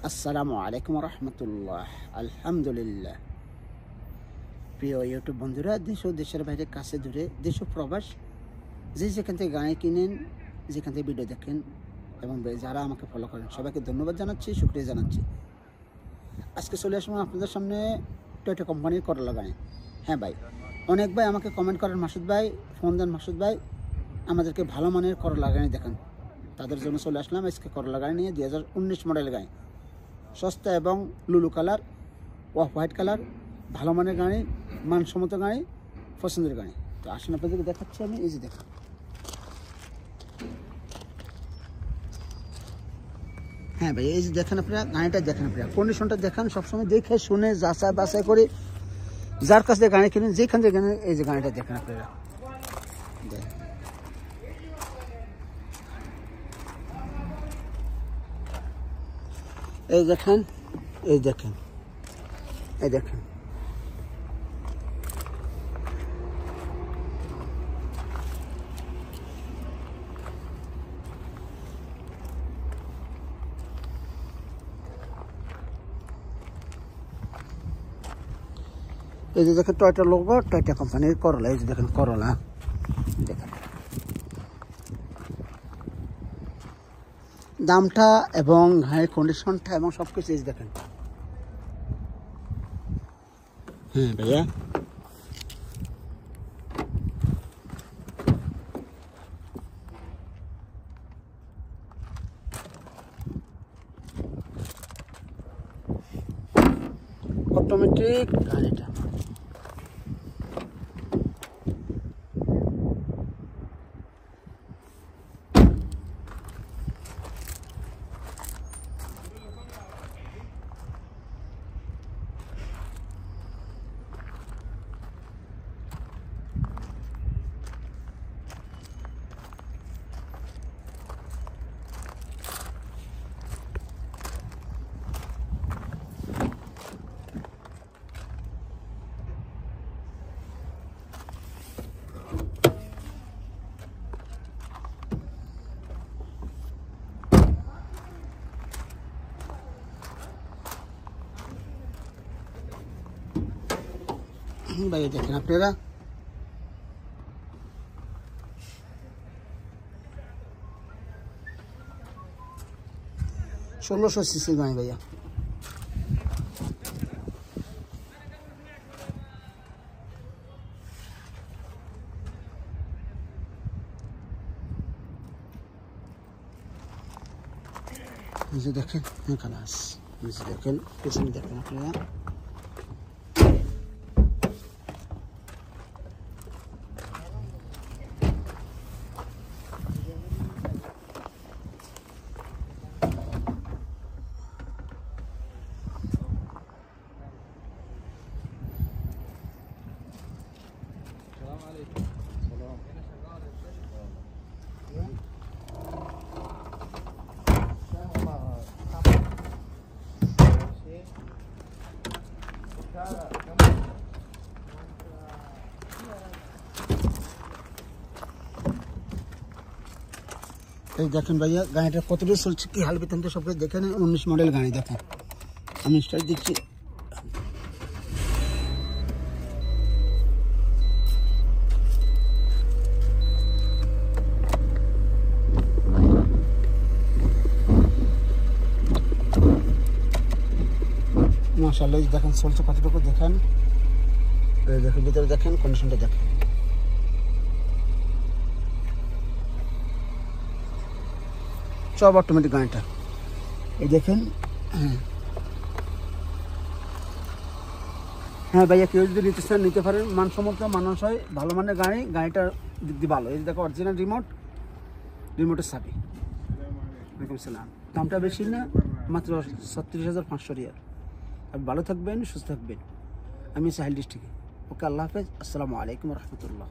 আসসালামু আলাইকুম রহমতুল্লাহ। আলহামদুলিল্লাহ। প্রিয় ইউটিউব বন্ধুরা, দেশ ও দেশের বাইরে, কাছে দূরে, দেশ ও প্রবাস, যেখান থেকে গাড়ি কিনেন, যেখান থেকে ভিডিও দেখেন এবং যারা আমাকে ফলো করেন, সবাইকে ধন্যবাদ জানাচ্ছি, শুকরিয়া জানাচ্ছি। আজকে চলে আসলাম আপনাদের সামনে টয়োটা কোম্পানির করলা গাড়ি। হ্যাঁ ভাই, অনেক ভাই আমাকে কমেন্ট করেন, মাসুদ ভাই, ফোন দেন, মাসুদ ভাই আমাদেরকে ভালো মানের করলা গাড়ি দেখান। তাদের জন্য চলে আসলাম আজকে করলা গাড়ি নিয়ে। 2019 মডেল গাড়ি, সস্তা এবং লুলু কালার, অফ হোয়াইট কালার, ভালো মানের গাড়ি, মানসম্মত গাড়ি, পছন্দের গাড়ি। তো আসুন আপনাদেরকে দেখাচ্ছি আমি। এই যে দেখুন, হ্যাঁ ভাই, এই যে দেখেন আপনারা গাড়িটা, দেখেন আপনারা কন্ডিশনটা দেখেন। সবসময় দেখে শুনে যাচাই বাছাই করে যার কাছ থেকে গাড়ি কিনেন, যেখান থেকে কিনেন, এই যে গাড়িটা দেখেন আপনারা। এই দেখেন, এই দেখেন, এই দেখেন, এই যে দেখেন টয়োটা লোগো, টয়োটা কোম্পানির করলা। এই যে দেখেন করলা, দেখেন দামটা এবং গাড়ির কন্ডিশনটা এবং সব কিছু। এই যে দেখেন, হ্যাঁ ভাইয়া, অটোমেটিক গাড়িটা। ভাই দেখেন আপনারা, 1600 সিসির গাড়ি ভাইয়া। এই যে দেখেন, হ্যাঁ খালাস, এই যে দেখেন, পেছনে দেখেন আপনারা। এই দেখেন ভাইয়া, গাড়িটা কতটুকু চলছে, কি হাল বেতন সব কিছু দেখেন। 19 মডেল গাড়ি দেখেন। আমি স্টার্ট দিচ্ছি। মাশাআল্লাহ, দেখেন চলছে কতটুকু দেখেন। এই দেখেন ভিতরে, দেখেন কন্ডিশনটা দেখেন। সব অটোমেটিক গাড়িটা, এই দেখেন। হ্যাঁ ভাইয়া, কেউ যদি নিতে চান নিতে পারেন। মানসম্মত, মানানসই, ভালো মানের গাড়ি। গাড়িটার দিক দিয়ে ভালো। এই দেখো অরিজিনাল রিমোটের চাবি। ওয়ালাইকুম সালাম। দামটা বেশি না, মাত্র 36,500 রিয়াল। আপনি ভালো থাকবেন, সুস্থ থাকবেন। আমি সাহেল ডিস্ট্রিক্টে। ওকে, আল্লাহ হাফেজ, আসসালামু আলাইকুম রহমতুল্লাহ।